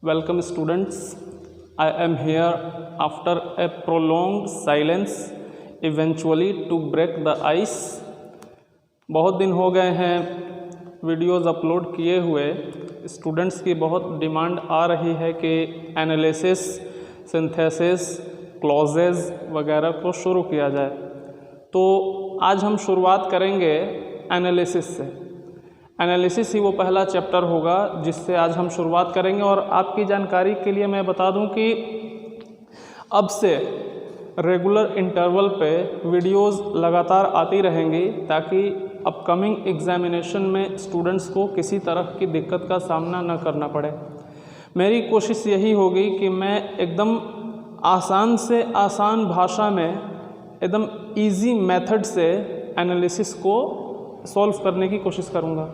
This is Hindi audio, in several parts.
Welcome students, I am here after a prolonged silence eventually to break the ice। बहुत दिन हो गए हैं वीडियोस अपलोड किए हुए। स्टूडेंट्स की बहुत डिमांड आ रही है कि एनालिसिस, सिंथेसिस, क्लॉजेज वगैरह को शुरू किया जाए, तो आज हम शुरुआत करेंगे एनालिसिस से। एनालिसिस ही वो पहला चैप्टर होगा जिससे आज हम शुरुआत करेंगे। और आपकी जानकारी के लिए मैं बता दूं कि अब से रेगुलर इंटरवल पे वीडियोस लगातार आती रहेंगी ताकि अपकमिंग एग्जामिनेशन में स्टूडेंट्स को किसी तरह की दिक्कत का सामना न करना पड़े। मेरी कोशिश यही होगी कि मैं एकदम आसान से आसान भाषा में एकदम इजी मेथड से एनालिसिस को सॉल्व करने की कोशिश करूँगा।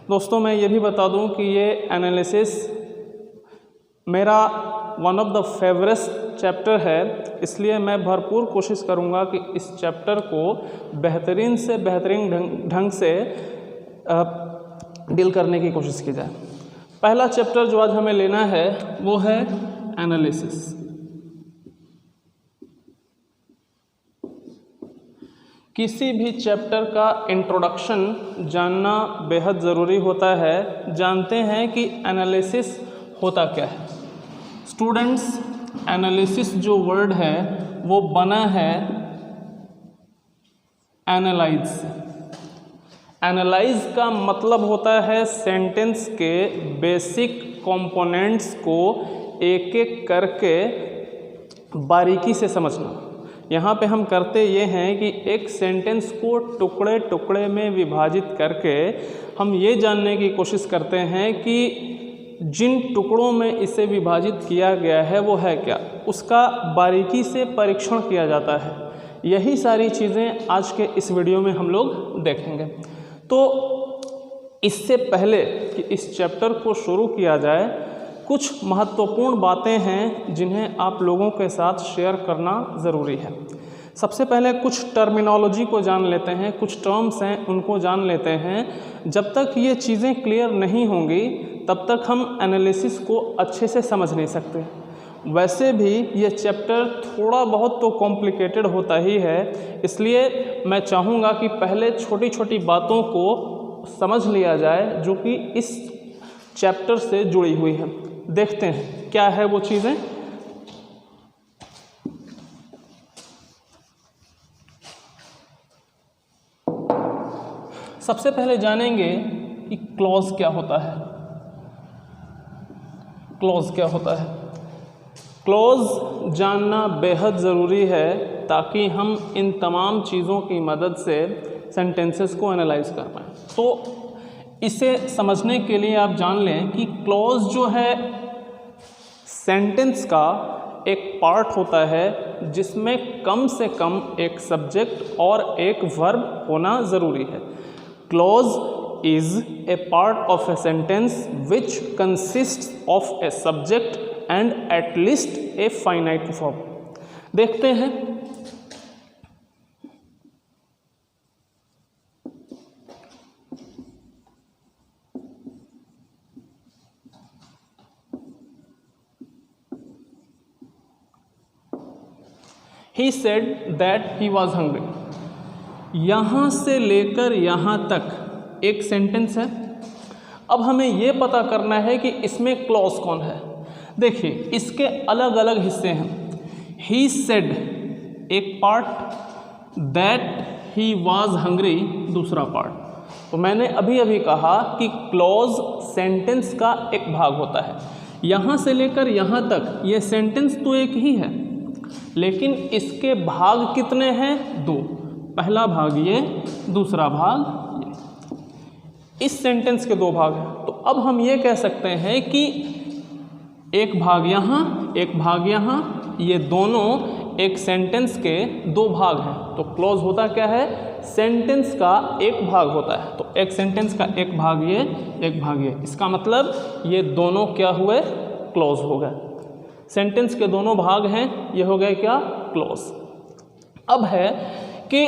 दोस्तों, मैं ये भी बता दूं कि ये एनालिसिस मेरा one of the favourite chapter है, इसलिए मैं भरपूर कोशिश करूंगा कि इस चैप्टर को बेहतरीन से बेहतरीन ढंग से डील करने की कोशिश की जाए। पहला चैप्टर जो आज हमें लेना है वो है एनालिसिस। किसी भी चैप्टर का इंट्रोडक्शन जानना बेहद ज़रूरी होता है। जानते हैं कि एनालिसिस होता क्या है। स्टूडेंट्स, एनालिसिस जो वर्ड है वो बना है एनालाइज से। एनालाइज का मतलब होता है सेंटेंस के बेसिक कंपोनेंट्स को एक एक करके बारीकी से समझना। यहाँ पे हम करते ये हैं कि एक सेंटेंस को टुकड़े टुकड़े में विभाजित करके हम ये जानने की कोशिश करते हैं कि जिन टुकड़ों में इसे विभाजित किया गया है वो है क्या, उसका बारीकी से परीक्षण किया जाता है। यही सारी चीज़ें आज के इस वीडियो में हम लोग देखेंगे। तो इससे पहले कि इस चैप्टर को शुरू किया जाए, कुछ महत्वपूर्ण बातें हैं जिन्हें आप लोगों के साथ शेयर करना ज़रूरी है। सबसे पहले कुछ टर्मिनोलॉजी को जान लेते हैं, कुछ टर्म्स हैं उनको जान लेते हैं। जब तक ये चीज़ें क्लियर नहीं होंगी तब तक हम एनालिसिस को अच्छे से समझ नहीं सकते। वैसे भी ये चैप्टर थोड़ा बहुत तो कॉम्प्लिकेटेड होता ही है, इसलिए मैं चाहूँगा कि पहले छोटी छोटी बातों को समझ लिया जाए जो कि इस चैप्टर से जुड़ी हुई है। देखते हैं क्या है वो चीज़ें। सबसे पहले जानेंगे कि क्लॉज क्या होता है। क्लॉज क्या होता है? क्लॉज जानना बेहद ज़रूरी है ताकि हम इन तमाम चीज़ों की मदद से सेंटेंसेस को एनालाइज कर पाएँ। तो इसे समझने के लिए आप जान लें कि क्लॉज जो है सेंटेंस का एक पार्ट होता है जिसमें कम से कम एक सब्जेक्ट और एक वर्ब होना ज़रूरी है। Clause is a part of a sentence which consists of a subject and at least a finite verb. देखते हैं। He said that he was hungry। यहाँ से लेकर यहाँ तक एक सेंटेंस है। अब हमें ये पता करना है कि इसमें क्लॉज कौन है। देखिए, इसके अलग अलग हिस्से हैं। He said एक part, that he was hungry दूसरा पार्ट। तो मैंने अभी अभी कहा कि क्लॉज सेंटेंस का एक भाग होता है। यहाँ से लेकर यहाँ तक ये सेंटेंस तो एक ही है, लेकिन इसके भाग कितने हैं? दो। पहला भाग ये, दूसरा भाग ये। इस सेंटेंस के दो भाग हैं। तो अब हम ये कह सकते हैं कि एक भाग यहाँ, एक भाग यहाँ, ये दोनों एक सेंटेंस के दो भाग हैं। तो क्लॉज होता क्या है? सेंटेंस का एक भाग होता है। तो एक सेंटेंस का एक भाग ये, एक भाग ये। इसका मतलब ये दोनों क्या हुए? क्लॉज हो गए। सेंटेंस के दोनों भाग हैं, ये हो गए क्या? क्लॉज। अब है कि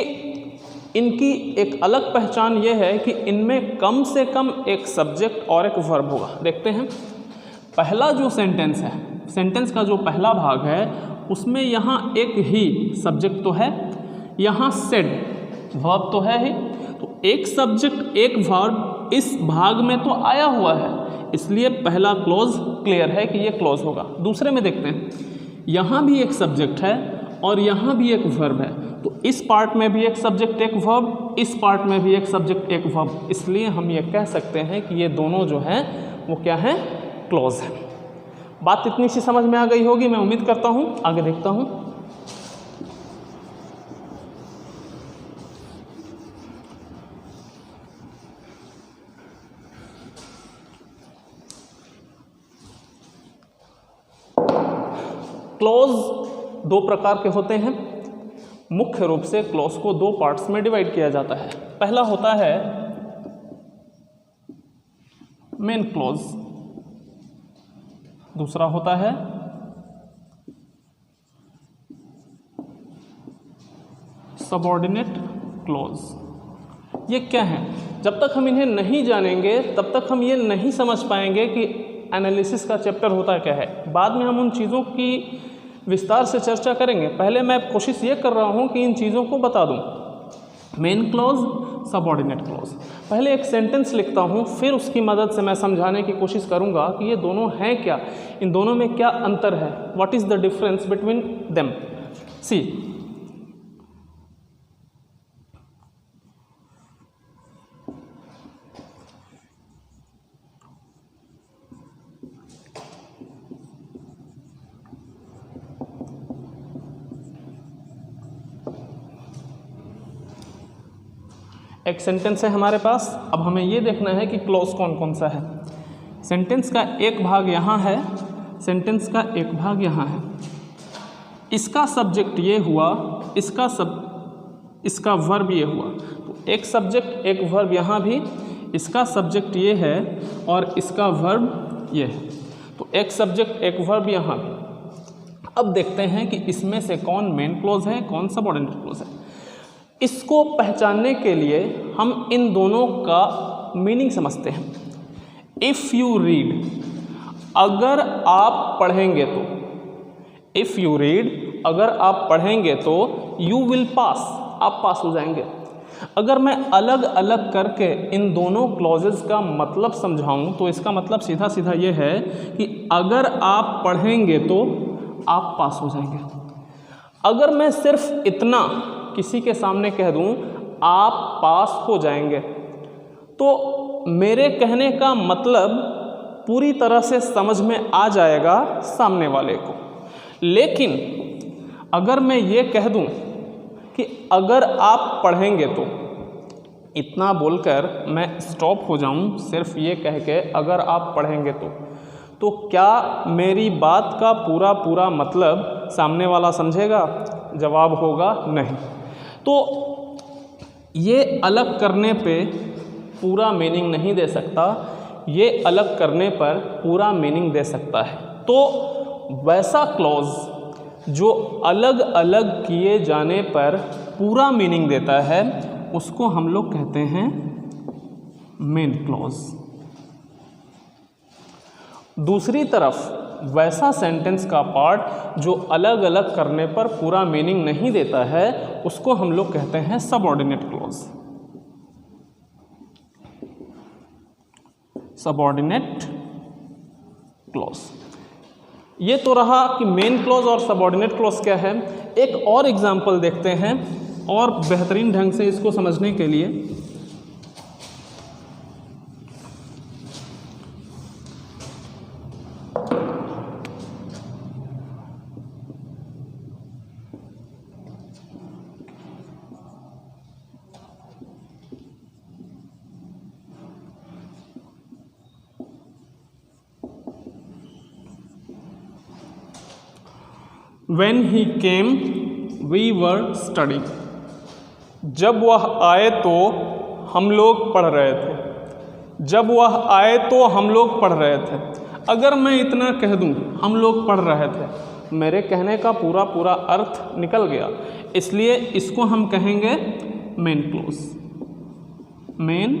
इनकी एक अलग पहचान ये है कि इनमें कम से कम एक सब्जेक्ट और एक वर्ब होगा। देखते हैं। पहला जो सेंटेंस है, सेंटेंस का जो पहला भाग है उसमें यहाँ एक ही सब्जेक्ट तो है, यहाँ सेड वर्ब तो है ही, तो एक सब्जेक्ट एक वर्ब इस भाग में तो आया हुआ है, इसलिए पहला क्लॉज क्लियर है कि ये क्लॉज होगा। दूसरे में देखते हैं, यहाँ भी एक सब्जेक्ट है और यहाँ भी एक वर्ब है, तो इस पार्ट में भी एक सब्जेक्ट एक वर्ब, इस पार्ट में भी एक सब्जेक्ट एक वर्ब, इसलिए हम ये कह सकते हैं कि ये दोनों जो हैं वो क्या हैं, क्लॉज है। बात इतनी सी समझ में आ गई होगी, मैं उम्मीद करता हूँ। आगे देखता हूँ। क्लॉज दो प्रकार के होते हैं। मुख्य रूप से क्लॉज को दो पार्ट्स में डिवाइड किया जाता है। पहला होता है मेन क्लॉज, दूसरा होता है सबऑर्डिनेट क्लॉज। ये क्या है? जब तक हम इन्हें नहीं जानेंगे तब तक हम ये नहीं समझ पाएंगे कि एनालिसिस का चैप्टर होता क्या है। बाद में हम उन चीज़ों की विस्तार से चर्चा करेंगे। पहले मैं कोशिश ये कर रहा हूँ कि इन चीज़ों को बता दूँ। Main clause, subordinate clause. पहले एक सेंटेंस लिखता हूँ, फिर उसकी मदद से मैं समझाने की कोशिश करूँगा कि ये दोनों हैं क्या, इन दोनों में क्या अंतर है, what is the difference between them. See, एक सेंटेंस है हमारे पास। अब हमें ये देखना है कि क्लॉज कौन कौन सा है। सेंटेंस का एक भाग यहाँ है, सेंटेंस का एक भाग यहाँ है। इसका सब्जेक्ट ये हुआ, इसका वर्ब ये हुआ, तो एक सब्जेक्ट एक वर्ब यहाँ भी, इसका सब्जेक्ट ये है और इसका वर्ब ये है, तो एक सब्जेक्ट एक वर्ब यहाँ भी। अब देखते हैं कि इसमें से कौन मेन क्लॉज है, कौन सबऑर्डिनेट क्लॉज है। इसको पहचानने के लिए हम इन दोनों का मीनिंग समझते हैं। इफ़ यू रीड, अगर आप पढ़ेंगे तो, इफ़ यू रीड, अगर आप पढ़ेंगे तो, यू विल पास, आप पास हो जाएंगे। अगर मैं अलग अलग करके इन दोनों क्लॉजेस का मतलब समझाऊं तो इसका मतलब सीधा सीधा ये है कि अगर आप पढ़ेंगे तो आप पास हो जाएंगे। अगर मैं सिर्फ इतना किसी के सामने कह दूं आप पास हो जाएंगे, तो मेरे कहने का मतलब पूरी तरह से समझ में आ जाएगा सामने वाले को। लेकिन अगर मैं ये कह दूं कि अगर आप पढ़ेंगे तो, इतना बोलकर मैं स्टॉप हो जाऊं सिर्फ ये कह के अगर आप पढ़ेंगे तो क्या मेरी बात का पूरा मतलब सामने वाला समझेगा? जवाब होगा नहीं। तो ये अलग करने पे पूरा मीनिंग नहीं दे सकता, ये अलग करने पर पूरा मीनिंग दे सकता है। तो वैसा क्लॉज जो अलग अलग किए जाने पर पूरा मीनिंग देता है उसको हम लोग कहते हैं मेन क्लॉज। दूसरी तरफ वैसा सेंटेंस का पार्ट जो अलग अलग करने पर पूरा मीनिंग नहीं देता है उसको हम लोग कहते हैं सबऑर्डिनेट क्लॉज। Subordinate clause. ये तो रहा कि मेन क्लॉज और सबऑर्डिनेट क्लॉज क्या है। एक और एग्जांपल देखते हैं और बेहतरीन ढंग से इसको समझने के लिए। When he came, we were studying. जब वह आए तो हम लोग पढ़ रहे थे। जब वह आए तो हम लोग पढ़ रहे थे। अगर मैं इतना कह दूं हम लोग पढ़ रहे थे, मेरे कहने का पूरा अर्थ निकल गया, इसलिए इसको हम कहेंगे मेन क्लॉज। Main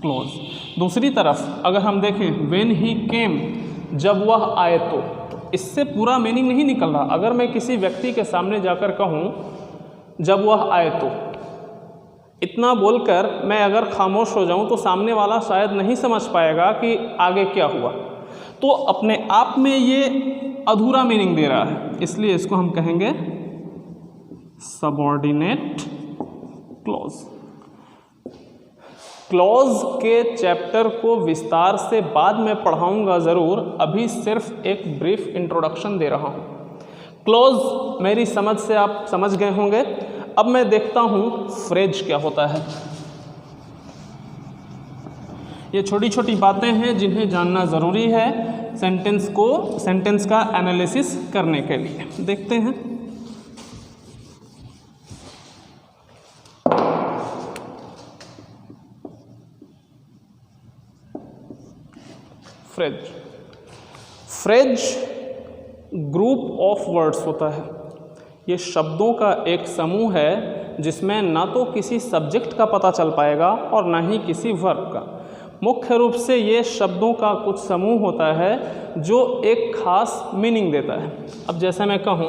clause. दूसरी तरफ अगर हम देखें when he came, जब वह आए तो इससे पूरा मीनिंग नहीं निकल रहा। अगर मैं किसी व्यक्ति के सामने जाकर कहूँ जब वह आए तो, इतना बोलकर मैं अगर खामोश हो जाऊं तो सामने वाला शायद नहीं समझ पाएगा कि आगे क्या हुआ, तो अपने आप में ये अधूरा मीनिंग दे रहा है, इसलिए इसको हम कहेंगे सबऑर्डिनेट क्लॉज। क्लॉज के चैप्टर को विस्तार से बाद में पढ़ाऊंगा ज़रूर, अभी सिर्फ एक ब्रीफ इंट्रोडक्शन दे रहा हूँ। क्लॉज मेरी समझ से आप समझ गए होंगे। अब मैं देखता हूँ फ्रेज क्या होता है। ये छोटी छोटी बातें हैं जिन्हें जानना ज़रूरी है सेंटेंस का एनालिसिस करने के लिए। देखते हैं। फ्रेज ग्रुप ऑफ वर्ड्स होता है। ये शब्दों का एक समूह है जिसमें ना तो किसी सब्जेक्ट का पता चल पाएगा और ना ही किसी वर्ब का। मुख्य रूप से ये शब्दों का कुछ समूह होता है जो एक खास मीनिंग देता है। अब जैसे मैं कहूँ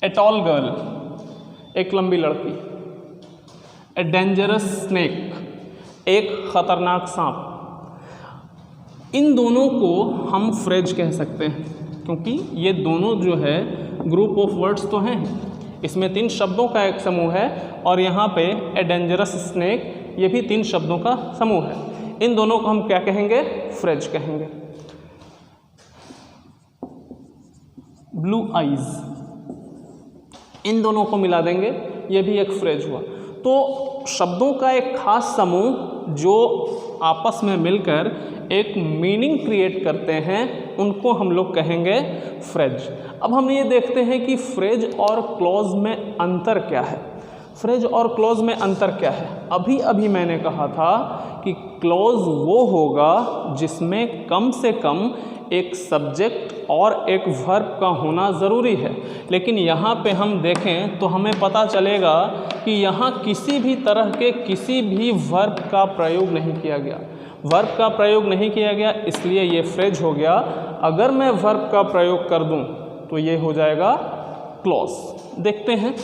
ए टॉल गर्ल, एक लंबी लड़की। ए डेंजरस स्नेक, एक खतरनाक सांप। इन दोनों को हम फ्रेज कह सकते हैं क्योंकि ये दोनों जो है ग्रुप ऑफ वर्ड्स तो हैं। इसमें 3 शब्दों का एक समूह है और यहाँ पे ए डेंजरस स्नेक ये भी 3 शब्दों का समूह है। इन दोनों को हम क्या कहेंगे? फ्रेज कहेंगे। ब्लू आइज, इन दोनों को मिला देंगे, ये भी एक फ्रेज हुआ। तो शब्दों का एक खास समूह जो आपस में मिलकर एक मीनिंग क्रिएट करते हैं, उनको हम लोग कहेंगे फ्रेज। अब हम ये देखते हैं कि फ्रेज और क्लॉज में अंतर क्या है। फ्रेज और क्लॉज में अंतर क्या है? अभी अभी मैंने कहा था कि क्लॉज वो होगा जिसमें कम से कम एक सब्जेक्ट और एक वर्ब का होना ज़रूरी है। लेकिन यहाँ पे हम देखें तो हमें पता चलेगा कि यहाँ किसी भी तरह के किसी भी वर्ब का प्रयोग नहीं किया गया। वर्ब का प्रयोग नहीं किया गया इसलिए ये फ्रेज हो गया। अगर मैं वर्ब का प्रयोग कर दूँ तो ये हो जाएगा क्लॉज। देखते हैं।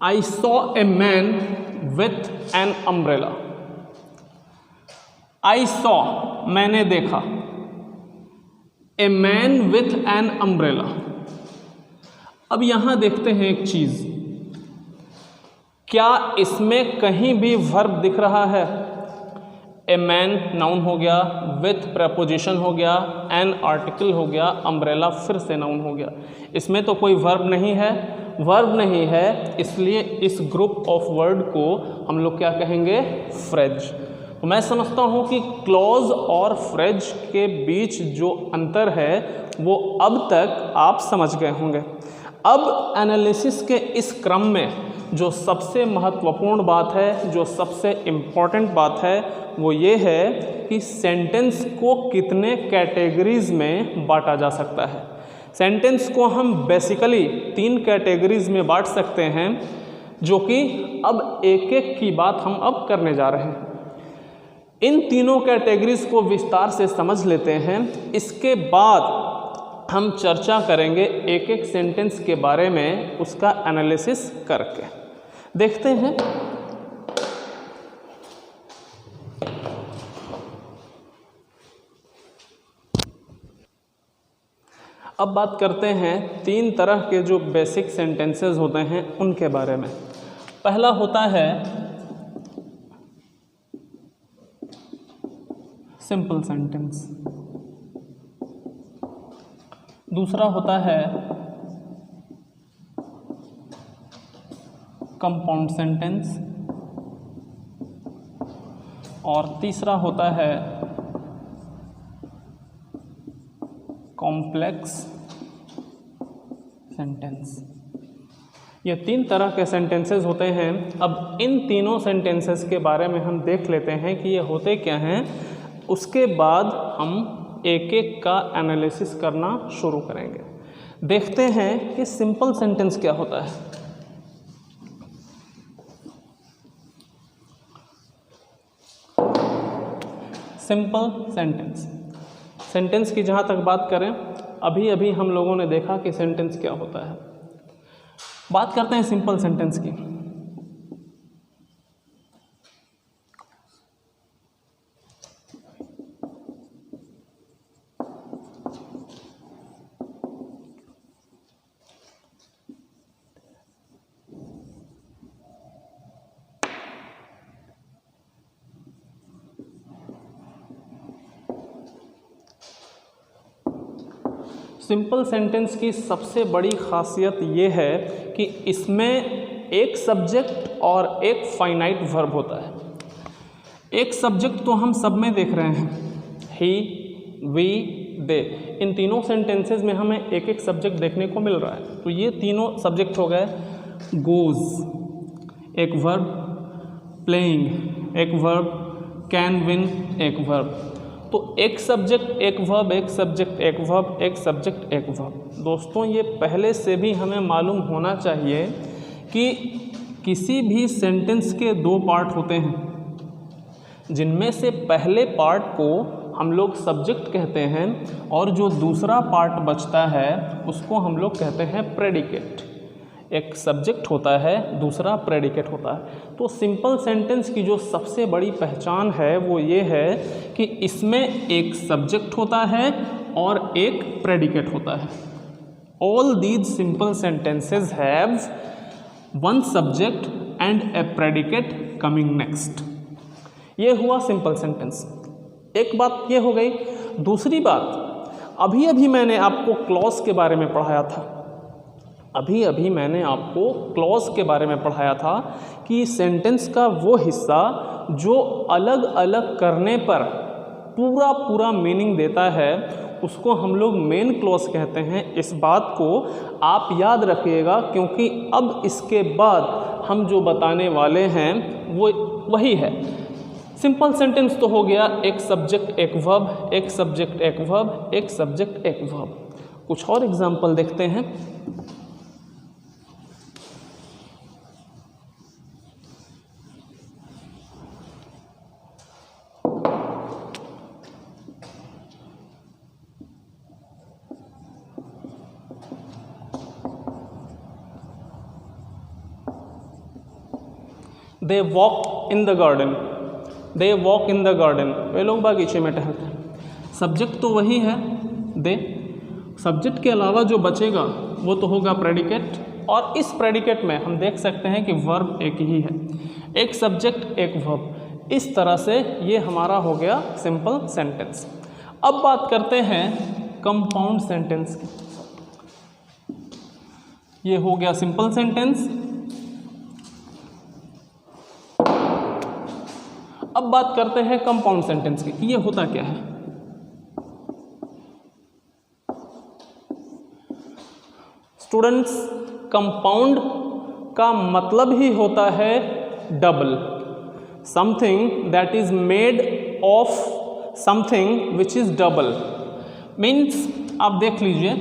I saw a man with an umbrella. I saw, मैंने देखा। A man with an umbrella. अब यहाँ देखते हैं एक चीज़, क्या इसमें कहीं भी वर्ब दिख रहा है? ए मैन नाउन हो गया, विथ प्रपोजिशन हो गया, एन आर्टिकल हो गया, अम्ब्रेला फिर से नाउन हो गया। इसमें तो कोई वर्ब नहीं है। वर्ब नहीं है इसलिए इस ग्रुप ऑफ वर्ड को हम लोग क्या कहेंगे? फ्रेज। तो मैं समझता हूँ कि क्लॉज और फ्रेज के बीच जो अंतर है वो अब तक आप समझ गए होंगे। अब एनालिसिस के इस क्रम में जो सबसे महत्वपूर्ण बात है, जो सबसे इम्पॉर्टेंट बात है, वो ये है कि सेंटेंस को कितने कैटेगरीज में बांटा जा सकता है। सेंटेंस को हम बेसिकली 3 कैटेगरीज में बांट सकते हैं, जो कि अब एक एक की बात हम अब करने जा रहे हैं। इन तीनों कैटेगरीज को विस्तार से समझ लेते हैं। इसके बाद हम चर्चा करेंगे एक एक सेंटेंस के बारे में, उसका एनालिसिस करके। देखते हैं। अब बात करते हैं 3 तरह के जो बेसिक सेंटेंसेस होते हैं उनके बारे में। पहला होता है सिंपल सेंटेंस। दूसरा होता है कंपाउंड सेंटेंस और तीसरा होता है कॉम्प्लेक्स सेंटेंस। ये तीन तरह के सेंटेंसेस होते हैं। अब इन तीनों सेंटेंसेस के बारे में हम देख लेते हैं कि ये होते क्या हैं, उसके बाद हम एक एक का एनालिसिस करना शुरू करेंगे। देखते हैं कि सिंपल सेंटेंस क्या होता है। सिंपल सेंटेंस, सेंटेंस की जहाँ तक बात करें, अभी अभी हम लोगों ने देखा कि सेंटेंस क्या होता है। बात करते हैं सिंपल सेंटेंस की। सिंपल सेंटेंस की सबसे बड़ी खासियत ये है कि इसमें एक सब्जेक्ट और एक फाइनाइट वर्ब होता है। एक सब्जेक्ट तो हम सब में देख रहे हैं, ही, वी, दे। इन तीनों सेंटेंसेस में हमें एक एक सब्जेक्ट देखने को मिल रहा है। तो ये तीनों सब्जेक्ट हो गए। गोज एक वर्ब, प्लेइंग एक वर्ब, कैन विन एक वर्ब। तो एक सब्जेक्ट एक वर्ब, एक सब्जेक्ट एक वर्ब, एक सब्जेक्ट एक वर्ब। दोस्तों ये पहले से भी हमें मालूम होना चाहिए कि किसी भी सेंटेंस के दो पार्ट होते हैं, जिनमें से पहले पार्ट को हम लोग सब्जेक्ट कहते हैं और जो दूसरा पार्ट बचता है उसको हम लोग कहते हैं प्रेडिकेट। एक सब्जेक्ट होता है, दूसरा प्रेडिकेट होता है। तो सिंपल सेंटेंस की जो सबसे बड़ी पहचान है वो ये है कि इसमें एक सब्जेक्ट होता है और एक प्रेडिकेट होता है। All these simple sentences have one subject and A predicate coming next. ये हुआ सिंपल सेंटेंस। एक बात ये हो गई। दूसरी बात, अभी अभी मैंने आपको क्लॉज के बारे में पढ़ाया था। अभी अभी मैंने आपको क्लॉज के बारे में पढ़ाया था कि सेंटेंस का वो हिस्सा जो अलग अलग करने पर पूरा पूरा मीनिंग देता है उसको हम लोग मेन क्लॉज कहते हैं। इस बात को आप याद रखिएगा, क्योंकि अब इसके बाद हम जो बताने वाले हैं वो वही है। सिंपल सेंटेंस तो हो गया एक सब्जेक्ट एक वर्ब, एक सब्जेक्ट एक वर्ब, एक सब्जेक्ट एक वर्ब। कुछ और एग्जाम्पल देखते हैं। They walk in the garden, they walk in the garden. वे लोग बागीचे में टहलते हैं। सब्जेक्ट तो वही है दे, सब्जेक्ट के अलावा जो बचेगा वो तो होगा प्रेडिकेट, और इस प्रेडिकेट में हम देख सकते हैं कि वर्ब एक ही है, एक सब्जेक्ट एक वर्ब। इस तरह से ये हमारा हो गया सिंपल सेंटेंस। अब बात करते हैं कंपाउंड सेंटेंस की। ये हो गया सिंपल सेंटेंस। अब बात करते हैं कंपाउंड सेंटेंस की। ये होता क्या है? स्टूडेंट्स, कंपाउंड का मतलब ही होता है double, something that is made of something which is double. Means आप देख लीजिए,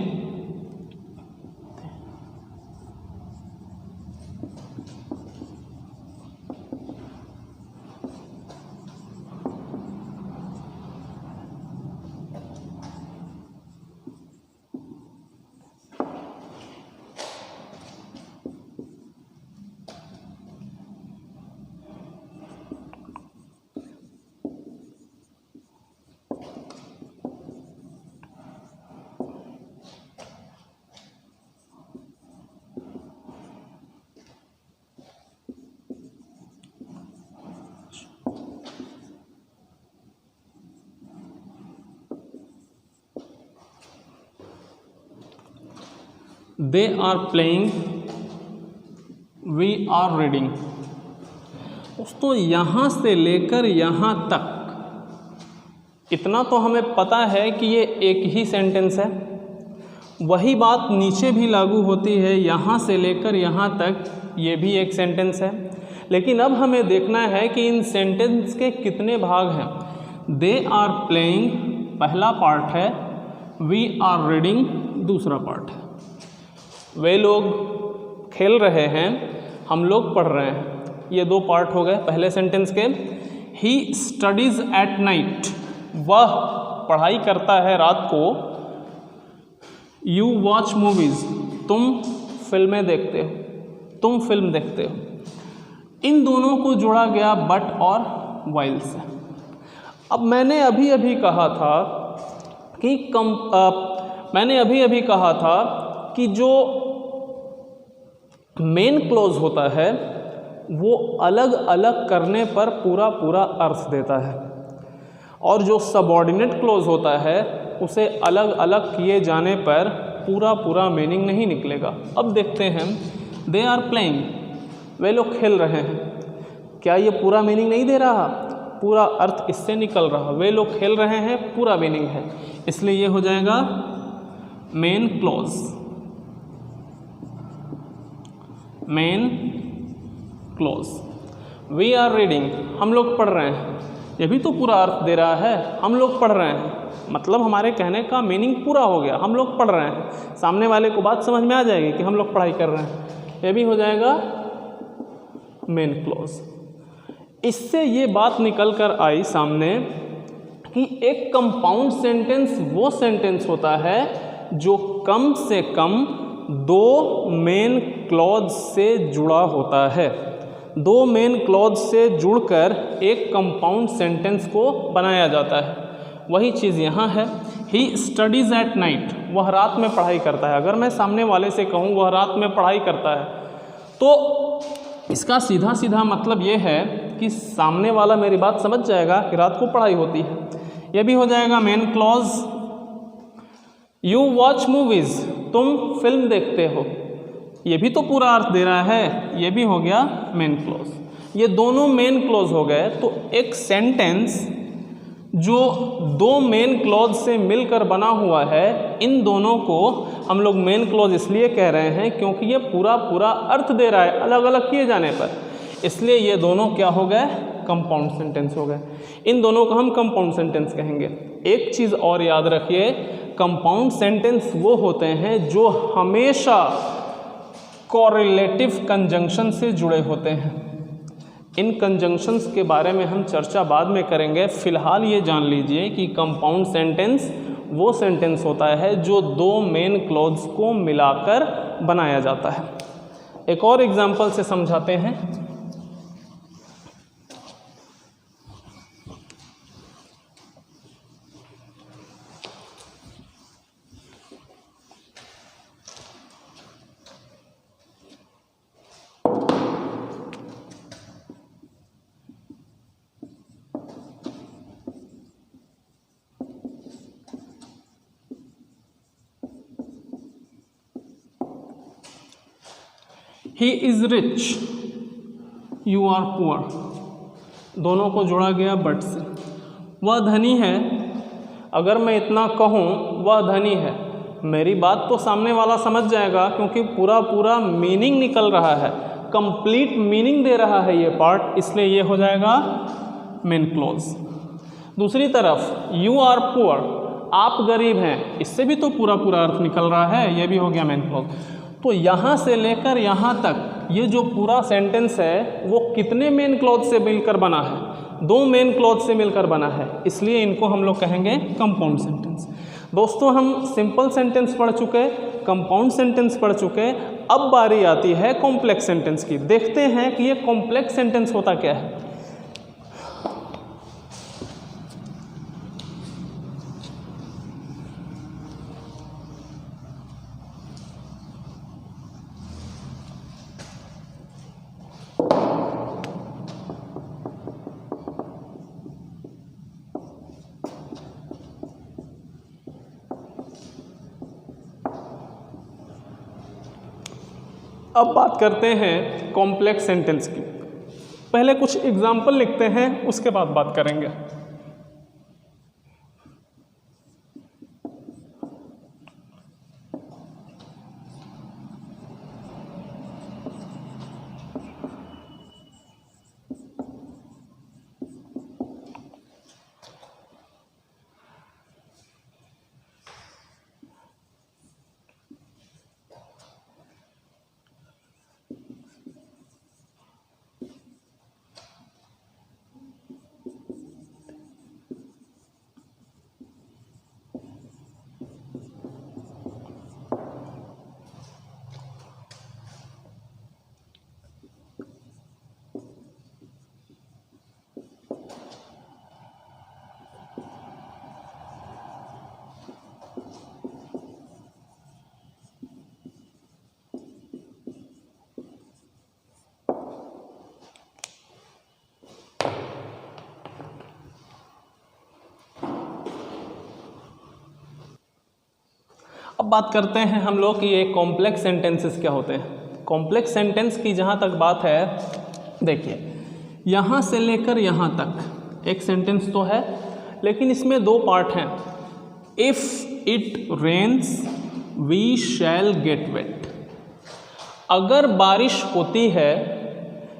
they are playing, we are reading. दोस्तों यहाँ से लेकर यहाँ तक इतना तो हमें पता है कि ये एक ही सेंटेंस है। वही बात नीचे भी लागू होती है, यहाँ से लेकर यहाँ तक ये भी एक सेंटेंस है। लेकिन अब हमें देखना है कि इन सेंटेंस के कितने भाग हैं। दे आर प्लेइंग पहला पार्ट है, वी आर रीडिंग दूसरा पार्ट है। वे लोग खेल रहे हैं, हम लोग पढ़ रहे हैं। ये दो पार्ट हो गए पहले सेंटेंस के। ही स्टडीज़ एट नाइट, वह पढ़ाई करता है रात को। यू वॉच मूवीज़, तुम फिल्में देखते हो, तुम फिल्म देखते हो। इन दोनों को जोड़ा गया बट और वाइल से। अब मैंने अभी अभी कहा था कि जो मेन क्लॉज होता है वो अलग अलग करने पर पूरा पूरा अर्थ देता है, और जो सबऑर्डिनेट क्लॉज होता है उसे अलग अलग किए जाने पर पूरा पूरा मीनिंग नहीं निकलेगा। अब देखते हैं, दे आर प्लेइंग, वे लोग खेल रहे हैं। क्या ये पूरा मीनिंग नहीं दे रहा? पूरा अर्थ इससे निकल रहा। वे लोग खेल रहे हैं पूरा मीनिंग है, इसलिए ये हो जाएगा main clause. Main clause. We are reading, हम लोग पढ़ रहे हैं। ये भी तो पूरा अर्थ दे रहा है, हम लोग पढ़ रहे हैं, मतलब हमारे कहने का मीनिंग पूरा हो गया, हम लोग पढ़ रहे हैं। सामने वाले को बात समझ में आ जाएगी कि हम लोग पढ़ाई कर रहे हैं। ये भी हो जाएगा मेन क्लॉज। इससे ये बात निकल कर आई सामने कि एक कंपाउंड सेंटेंस वो सेंटेंस होता है जो कम से कम दो मेन क्लॉज से जुड़ा होता है। दो मेन क्लॉज से जुड़कर एक कंपाउंड सेंटेंस को बनाया जाता है। वही चीज़ यहाँ है। ही स्टडीज़ एट नाइट, वह रात में पढ़ाई करता है। अगर मैं सामने वाले से कहूँ वह रात में पढ़ाई करता है, तो इसका सीधा सीधा मतलब ये है कि सामने वाला मेरी बात समझ जाएगा कि रात को पढ़ाई होती है। यह भी हो जाएगा main clause. You watch movies, तुम फिल्म देखते हो, ये भी तो पूरा अर्थ दे रहा है। ये भी हो गया मेन क्लॉज। ये दोनों मेन क्लॉज हो गए। तो एक सेंटेंस जो दो मेन क्लॉज से मिलकर बना हुआ है, इन दोनों को हम लोग मेन क्लॉज इसलिए कह रहे हैं क्योंकि ये पूरा पूरा अर्थ दे रहा है अलग अलग किए जाने पर। इसलिए ये दोनों क्या हो गए? कंपाउंड सेंटेंस हो गए। इन दोनों को हम कंपाउंड सेंटेंस कहेंगे। एक चीज़ और याद रखिए, कंपाउंड सेंटेंस वो होते हैं जो हमेशा कॉरिलेटिव कंजंक्शन से जुड़े होते हैं। इन कंजंक्शंस के बारे में हम चर्चा बाद में करेंगे। फिलहाल ये जान लीजिए कि कंपाउंड सेंटेंस वो सेंटेंस होता है जो दो मेन क्लॉज को मिलाकर बनाया जाता है। एक और एग्जांपल से समझाते हैं। He is rich, you are poor, दोनों को जोड़ा गया बट से। वह धनी है, अगर मैं इतना कहूँ वह धनी है, मेरी बात तो सामने वाला समझ जाएगा क्योंकि पूरा पूरा मीनिंग निकल रहा है, कंप्लीट मीनिंग दे रहा है ये पार्ट, इसलिए ये हो जाएगा मेन क्लॉज। दूसरी तरफ यू आर पुअर, आप गरीब हैं, इससे भी तो पूरा पूरा अर्थ निकल रहा है, ये भी हो गया मेन क्लॉज। तो यहाँ से लेकर यहाँ तक ये जो पूरा सेंटेंस है वो कितने मेन क्लॉज से मिलकर बना है? दो मेन क्लॉज से मिलकर बना है, इसलिए इनको हम लोग कहेंगे कंपाउंड सेंटेंस। दोस्तों हम सिंपल सेंटेंस पढ़ चुके, कंपाउंड सेंटेंस पढ़ चुके, अब बारी आती है कॉम्प्लेक्स सेंटेंस की। देखते हैं कि ये कॉम्प्लेक्स सेंटेंस होता क्या है। अब बात करते हैं कॉम्प्लेक्स सेंटेंस की। पहले कुछ एग्जाम्पल लिखते हैं, उसके बाद बात करेंगे। अब बात करते हैं हम लोग कि ये कॉम्प्लेक्स सेंटेंसेस क्या होते हैं। कॉम्प्लेक्स सेंटेंस की जहाँ तक बात है, देखिए यहाँ से लेकर यहाँ तक एक सेंटेंस तो है, लेकिन इसमें दो पार्ट हैं। If it rains we shall get wet. अगर बारिश होती है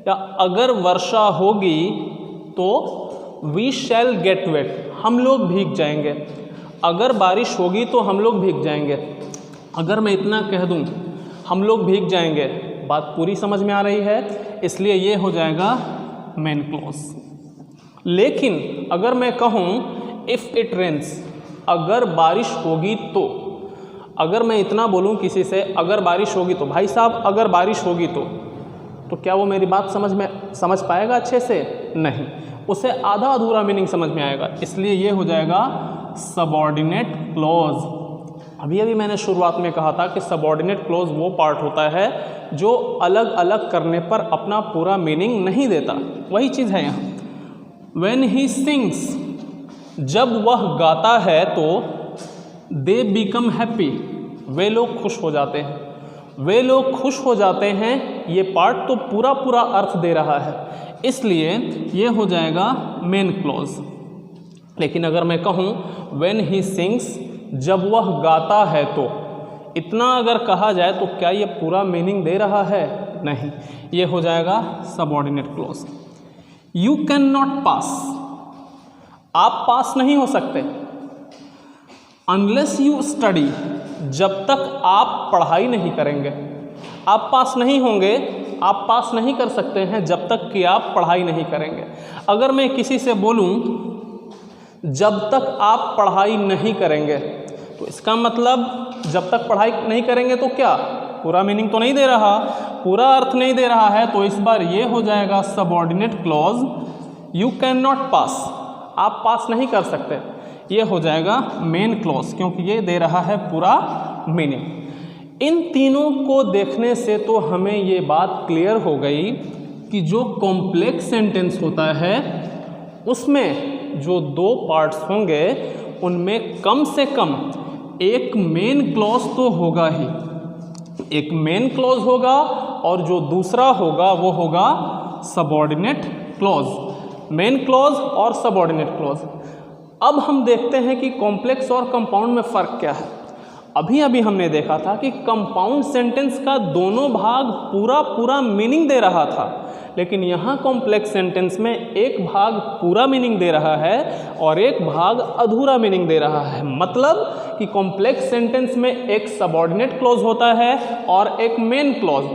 या अगर वर्षा होगी तो वी शैल गेट वेट, हम लोग भीग जाएंगे। अगर बारिश होगी तो हम लोग भीग जाएंगे। अगर मैं इतना कह दूं हम लोग भीग जाएंगे, बात पूरी समझ में आ रही है, इसलिए ये हो जाएगा मेन क्लॉज। लेकिन अगर मैं कहूं इफ़ इट रेन्स, अगर बारिश होगी तो, अगर मैं इतना बोलूं किसी से अगर बारिश होगी तो, भाई साहब अगर बारिश होगी तो क्या वो मेरी बात समझ पाएगा अच्छे से? नहीं, उसे आधा अधूरा मीनिंग समझ में आएगा। इसलिए ये हो जाएगा सबऑर्डिनेट क्लॉज। अभी मैंने शुरुआत में कहा था कि सबऑर्डिनेट क्लॉज वो पार्ट होता है जो अलग अलग करने पर अपना पूरा मीनिंग नहीं देता। वही चीज़ है यहाँ। व्हेन ही सिंग्स, जब वह गाता है तो दे बिकम हैप्पी, वे लोग खुश हो जाते हैं। वे लोग खुश हो जाते हैं, ये पार्ट तो पूरा अर्थ दे रहा है, इसलिए ये हो जाएगा मेन क्लॉज। लेकिन अगर मैं कहूँ व्हेन ही सिंग्स, जब वह गाता है तो, इतना अगर कहा जाए तो क्या ये पूरा मीनिंग दे रहा है? नहीं, ये हो जाएगा subordinate clause. You can not pass, आप पास नहीं हो सकते। अनलेस यू स्टडी, जब तक आप पढ़ाई नहीं करेंगे आप पास नहीं होंगे। आप पास नहीं कर सकते हैं जब तक कि आप पढ़ाई नहीं करेंगे। अगर मैं किसी से बोलूं जब तक आप पढ़ाई नहीं करेंगे, तो इसका मतलब जब तक पढ़ाई नहीं करेंगे तो क्या पूरा मीनिंग तो नहीं दे रहा, पूरा अर्थ नहीं दे रहा है। तो इस बार ये हो जाएगा subordinate clause. You can not pass, आप पास नहीं कर सकते, ये हो जाएगा मेन क्लॉज, क्योंकि ये दे रहा है पूरा मीनिंग। इन तीनों को देखने से तो हमें ये बात क्लियर हो गई कि जो कॉम्प्लेक्स सेंटेंस होता है उसमें जो दो पार्ट्स होंगे उनमें कम से कम एक मेन क्लॉज तो होगा ही, एक मेन क्लॉज होगा और जो दूसरा होगा वो होगा सबऑर्डिनेट क्लॉज। मेन क्लॉज और सबऑर्डिनेट क्लॉज। अब हम देखते हैं कि कॉम्प्लेक्स और कंपाउंड में फ़र्क क्या है। अभी हमने देखा था कि कंपाउंड सेंटेंस का दोनों भाग पूरा मीनिंग दे रहा था, लेकिन यहाँ कॉम्प्लेक्स सेंटेंस में एक भाग पूरा मीनिंग दे रहा है और एक भाग अधूरा मीनिंग दे रहा है। मतलब कि कॉम्प्लेक्स सेंटेंस में एक सबऑर्डिनेट क्लॉज होता है और एक मेन क्लॉज,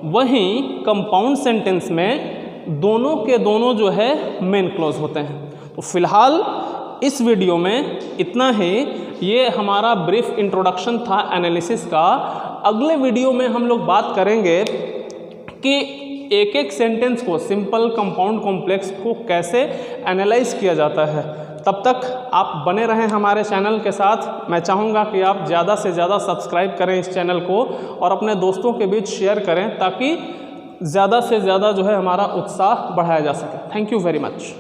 वहीं कंपाउंड सेंटेंस में दोनों के दोनों जो है मेन क्लॉज होते हैं। तो फिलहाल इस वीडियो में इतना ही। ये हमारा ब्रीफ इंट्रोडक्शन था एनालिसिस का। अगले वीडियो में हम लोग बात करेंगे कि एक एक सेंटेंस को, सिंपल, कंपाउंड, कॉम्प्लेक्स को कैसे एनालाइज किया जाता है। तब तक आप बने रहें हमारे चैनल के साथ। मैं चाहूँगा कि आप ज़्यादा से ज़्यादा सब्सक्राइब करें इस चैनल को और अपने दोस्तों के बीच शेयर करें, ताकि ज़्यादा से ज़्यादा जो है हमारा उत्साह बढ़ाया जा सके। Thank you very much.